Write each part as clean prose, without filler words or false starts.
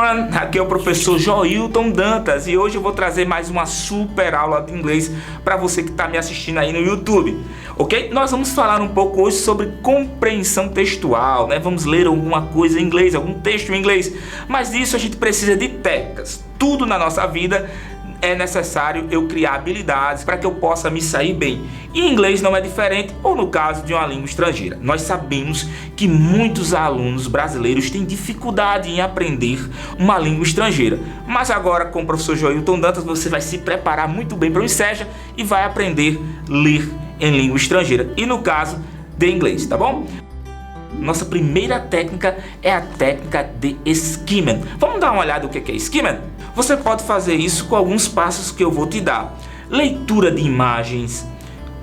everyone, aqui é o professor Joilton Dantas e hoje eu vou trazer mais uma super aula de inglês para você que está me assistindo aí no YouTube, ok? Nós vamos falar um pouco hoje sobre compreensão textual, né? Vamos ler alguma coisa em inglês, algum texto em inglês, mas disso a gente precisa de técnicas. Tudo na nossa vida é necessário eu criar habilidades para que eu possa me sair bem. E inglês não é diferente, ou no caso de uma língua estrangeira. Nós sabemos que muitos alunos brasileiros têm dificuldade em aprender uma língua estrangeira. Mas agora com o professor Joilton Dantas você vai se preparar muito bem para o Enseja e vai aprender a ler em língua estrangeira. E no caso de inglês, tá bom? Nossa primeira técnica é a técnica de skimming. Vamos dar uma olhada no que é skimming? Você pode fazer isso com alguns passos que eu vou te dar. Leitura de imagens,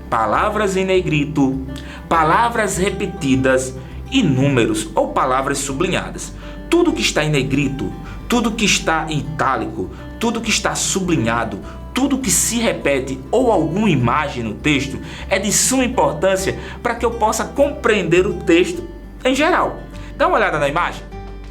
palavras em negrito, palavras repetidas e números ou palavras sublinhadas. Tudo que está em negrito, tudo que está em itálico, tudo que está sublinhado, tudo que se repete ou alguma imagem no texto é de suma importância para que eu possa compreender o texto em geral. Dá uma olhada na imagem.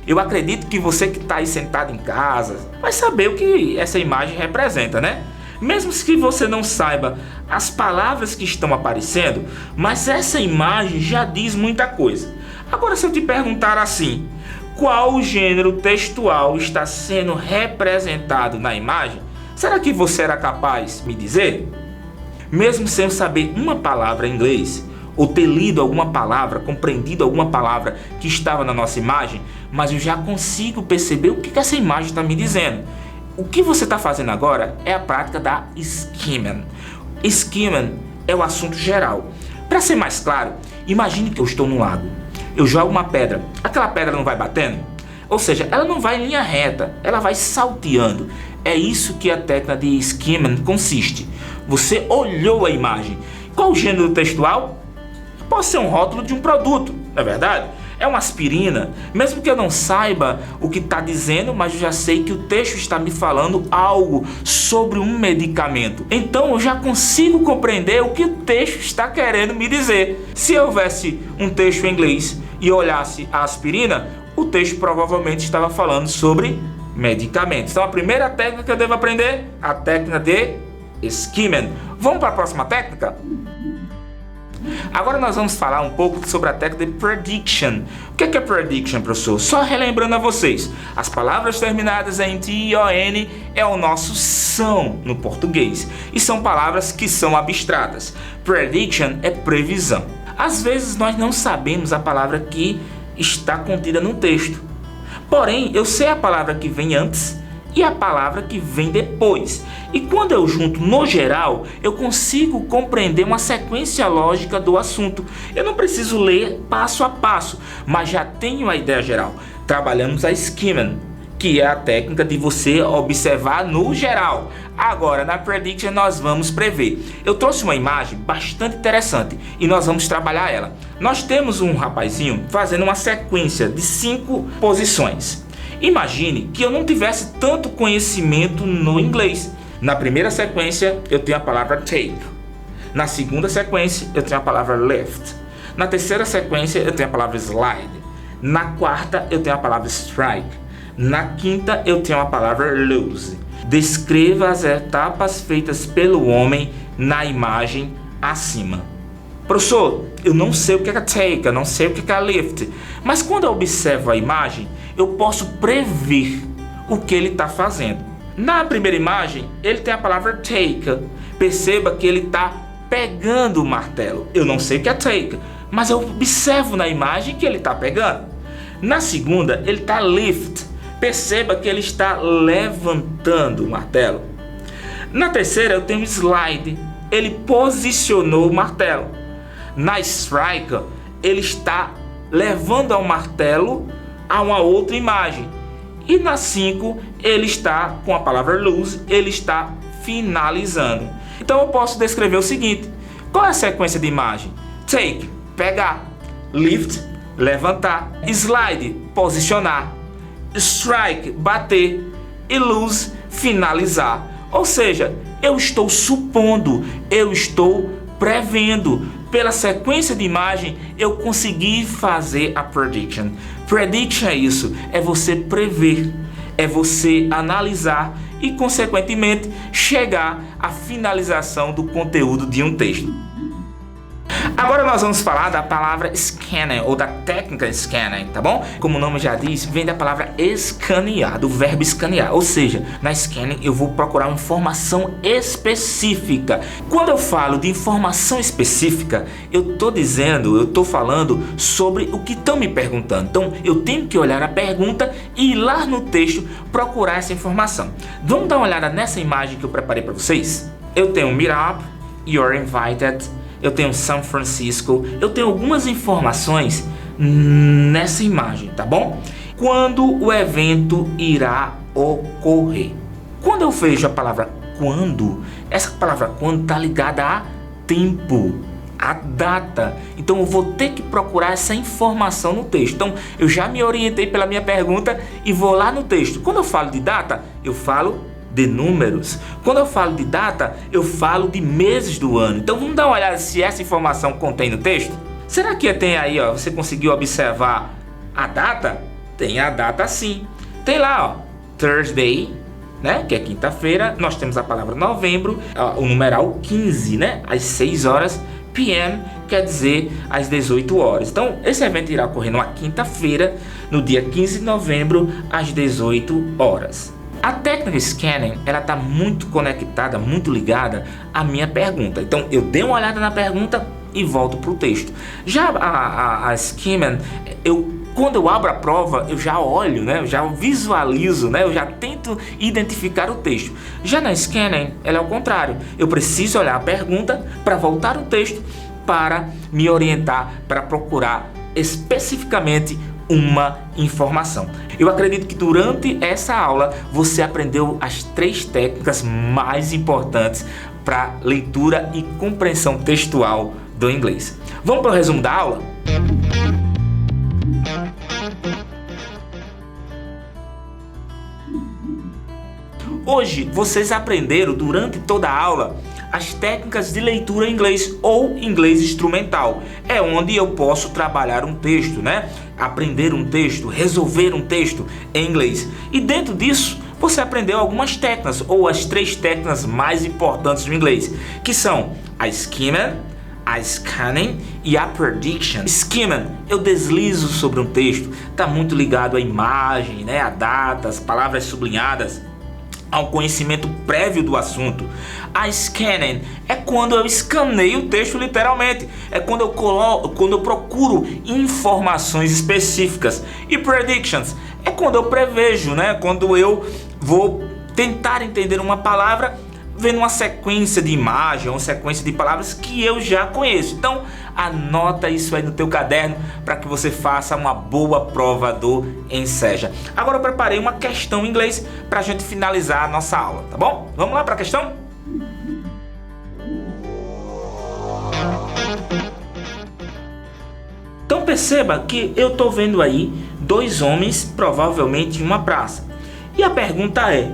Eu acredito que você que está aí sentado em casa vai saber o que essa imagem representa, né? Mesmo que você não saiba as palavras que estão aparecendo, mas essa imagem já diz muita coisa. Agora, se eu te perguntar assim, qual gênero textual está sendo representado na imagem, será que você era capaz de me dizer? Mesmo sem saber uma palavra em inglês, ou ter lido alguma palavra, compreendido alguma palavra que estava na nossa imagem, mas eu já consigo perceber o que essa imagem está me dizendo. O que você está fazendo agora é a prática da skimming. Skimming é o assunto geral. Para ser mais claro, imagine que eu estou num lago. Eu jogo uma pedra, aquela pedra não vai batendo? Ou seja, ela não vai em linha reta, ela vai salteando. É isso que a técnica de skimming consiste. Você olhou a imagem. Qual o gênero textual? Pode ser um rótulo de um produto, não é verdade? É uma aspirina, mesmo que eu não saiba o que está dizendo, mas eu já sei que o texto está me falando algo sobre um medicamento. Então eu já consigo compreender o que o texto está querendo me dizer. Se houvesse um texto em inglês e eu olhasse a aspirina, o texto provavelmente estava falando sobre medicamentos. Então a primeira técnica que eu devo aprender, a técnica de skimming. Vamos para a próxima técnica? Agora nós vamos falar um pouco sobre a técnica de prediction. O que é prediction, professor? Só relembrando a vocês, as palavras terminadas em T-O-N é o nosso são no português. E são palavras que são abstratas. Prediction é previsão. Às vezes nós não sabemos a palavra que está contida no texto. Porém, eu sei a palavra que vem antes e a palavra que vem depois. E quando eu junto no geral, eu consigo compreender uma sequência lógica do assunto. Eu não preciso ler passo a passo, mas já tenho a ideia geral. Trabalhamos a skimming, que é a técnica de você observar no geral. Agora, na prediction, nós vamos prever. Eu trouxe uma imagem bastante interessante e nós vamos trabalhar ela. Nós temos um rapazinho fazendo uma sequência de 5 posições. Imagine que eu não tivesse tanto conhecimento no inglês. Na primeira sequência eu tenho a palavra take. Na segunda sequência eu tenho a palavra left. Na terceira sequência eu tenho a palavra slide. Na quarta eu tenho a palavra strike. Na quinta eu tenho a palavra lose. Descreva as etapas feitas pelo homem na imagem acima. Professor, eu não sei o que é take, eu não sei o que é lift, mas quando eu observo a imagem, eu posso prever o que ele está fazendo. Na primeira imagem, ele tem a palavra take. Perceba que ele está pegando o martelo. Eu não sei o que é take, mas eu observo na imagem que ele está pegando. Na segunda, ele está lift. Perceba que ele está levantando o martelo. Na terceira, eu tenho slide. Ele posicionou o martelo. Na strike, ele está levando ao martelo a uma outra imagem. E na 5, ele está com a palavra lose, ele está finalizando. Então eu posso descrever o seguinte: qual é a sequência de imagem? Take, pegar. Lift, levantar. Slide, posicionar. Strike, bater. E lose, finalizar. Ou seja, eu estou supondo, eu estou prevendo. Pela sequência de imagem, eu consegui fazer a prediction. Prediction é isso, é você prever. é você analisar e, consequentemente, chegar à finalização do conteúdo de um texto. Agora nós vamos falar da palavra scanning, ou da técnica scanning, tá bom? Como o nome já diz, vem da palavra escanear, do verbo escanear. Ou seja, na scanning eu vou procurar uma informação específica. Quando eu falo de informação específica, eu tô falando sobre o que estão me perguntando. Então, eu tenho que olhar a pergunta e ir lá no texto procurar essa informação. Vamos dar uma olhada nessa imagem que eu preparei para vocês? Eu tenho Meet Up, You're Invited, eu tenho São Francisco, eu tenho algumas informações nessa imagem, tá bom? Quando o evento irá ocorrer. Quando eu vejo a palavra quando, essa palavra quando está ligada a tempo, a data. Então eu vou ter que procurar essa informação no texto. Então eu já me orientei pela minha pergunta e vou lá no texto. Quando eu falo de data, eu falo de números. Quando eu falo de data, eu falo de meses do ano. Então vamos dar uma olhada se essa informação contém no texto. Será que tem aí, ó, você conseguiu observar a data? Tem a data sim. Tem lá, ó, Thursday, né, que é quinta-feira. Nós temos a palavra novembro, ó, o numeral 15, né, às 6 horas p.m., quer dizer às 18 horas. Então esse evento irá ocorrer numa quinta-feira, no dia 15 de novembro, às 18 horas. A técnica scanning, ela está muito conectada, muito ligada à minha pergunta. Então, eu dei uma olhada na pergunta e volto para o texto. Já a skimming, quando eu abro a prova, eu já olho, né? Eu já visualizo, né? Eu já tento identificar o texto. Já na scanning, ela é o contrário. Eu preciso olhar a pergunta para voltar o texto, para me orientar, para procurar especificamente uma informação. Eu acredito que durante essa aula você aprendeu as 3 técnicas mais importantes para leitura e compreensão textual do inglês. Vamos para o resumo da aula? Hoje vocês aprenderam durante toda a aula as técnicas de leitura em inglês ou inglês instrumental. É onde eu posso trabalhar um texto, né? Aprender um texto, resolver um texto em inglês. E dentro disso, você aprendeu algumas técnicas, ou as 3 técnicas mais importantes do inglês, que são a skimming, a scanning e a prediction. Skimming, eu deslizo sobre um texto, está muito ligado à imagem, né? A data, as palavras sublinhadas, ao conhecimento prévio do assunto. A scanning é quando eu escaneio o texto literalmente, é quando eu procuro informações específicas. E predictions é quando eu prevejo, né? Quando eu vou tentar entender uma palavra vendo uma sequência de imagem, uma sequência de palavras que eu já conheço. Então anota isso aí no teu caderno para que você faça uma boa prova do Enseja. Agora eu preparei uma questão em inglês para a gente finalizar a nossa aula, tá bom? Vamos lá para a questão? Então perceba que eu estou vendo aí 2 homens, provavelmente em uma praça. E a pergunta é: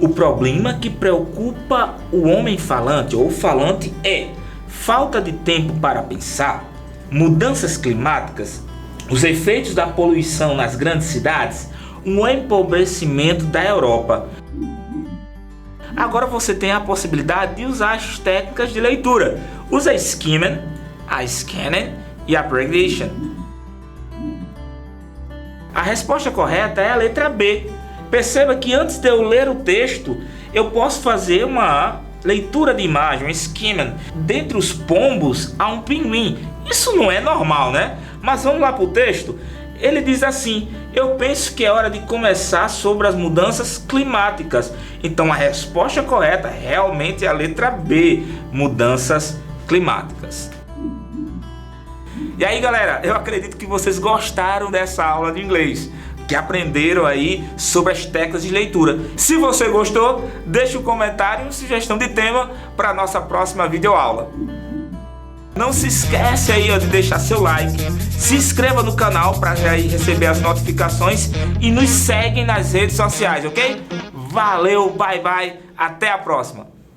o problema que preocupa o homem falante ou falante é falta de tempo para pensar, mudanças climáticas, os efeitos da poluição nas grandes cidades, um empobrecimento da Europa. Agora você tem a possibilidade de usar as técnicas de leitura. Usa a skimming, a scanning e a prediction. A resposta correta é a letra B. Perceba que antes de eu ler o texto, eu posso fazer uma leitura de imagem, um skimming. Dentre os pombos há um pinguim. Isso não é normal, né? Mas vamos lá para o texto. Ele diz assim: eu penso que é hora de começar sobre as mudanças climáticas. Então a resposta correta realmente é a letra B, mudanças climáticas. E aí, galera, eu acredito que vocês gostaram dessa aula de inglês, que aprenderam aí sobre as técnicas de leitura. Se você gostou, deixe um comentário e uma sugestão de tema para a nossa próxima videoaula. Não se esquece aí de deixar seu like, se inscreva no canal para já receber as notificações e nos segue nas redes sociais, ok? Valeu, bye bye, até a próxima!